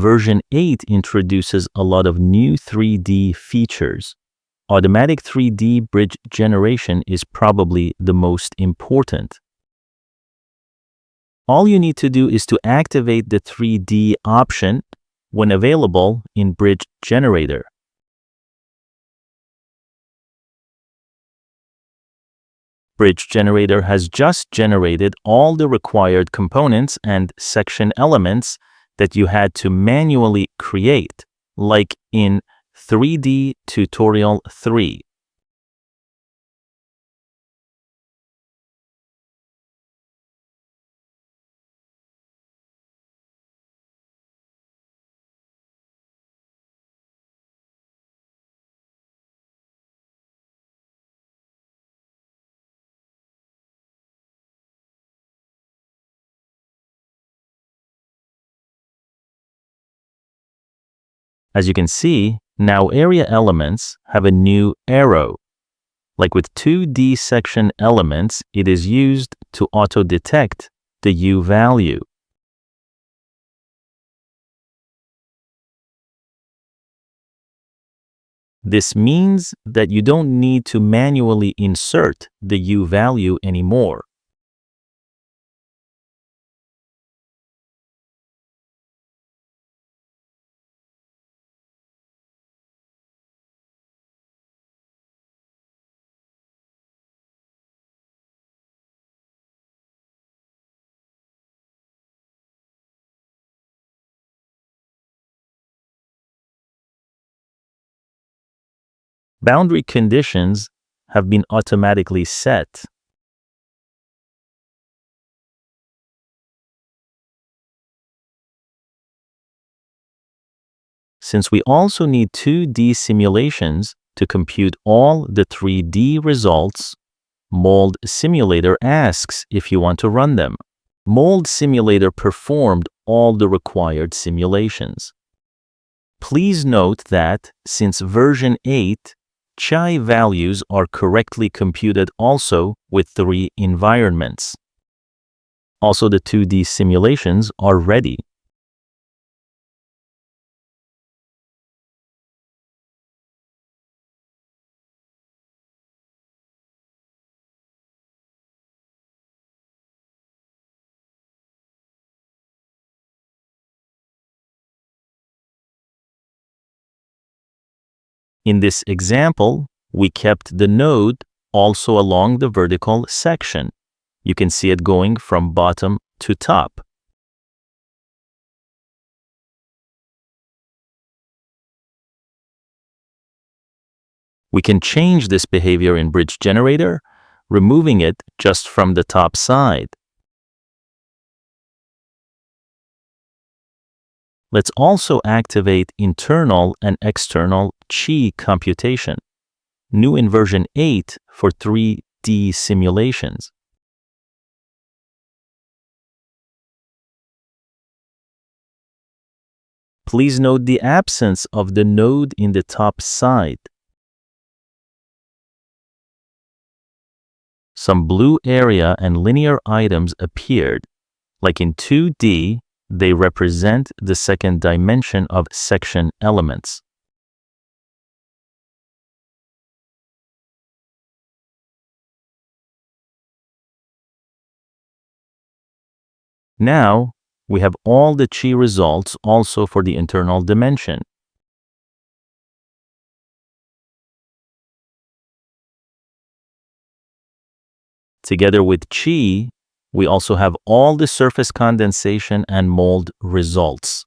Version 8 introduces a lot of new 3D features. Automatic 3D bridge generation is probably the most important. All you need to do is to activate the 3D option when available in Bridge Generator. Bridge Generator has just generated all the required components and section elements that you had to manually create, like in 3D Tutorial 3. As you can see, now area elements have a new arrow. Like with 2D section elements, it is used to auto-detect the U value. This means that you don't need to manually insert the U value anymore. Boundary conditions have been automatically set. Since we also need 2D simulations to compute all the 3D results, Mold Simulator asks if you want to run them. Mold Simulator performed all the required simulations. Please note that since version 8, chi values are correctly computed also with 3 environments. Also, the 2D simulations are ready. In this example, we kept the node also along the vertical section. You can see it going from bottom to top. We can change this behavior in Bridge Generator, removing it just from the top side. Let's also activate internal and external chi computation, new in version 8 for 3D simulations. Please note the absence of the node in the top side. Some blue area and linear items appeared. Like in 2D, they represent the second dimension of section elements. Now, we have all the chi results also for the internal dimension. Together with chi, we also have all the surface condensation and mold results.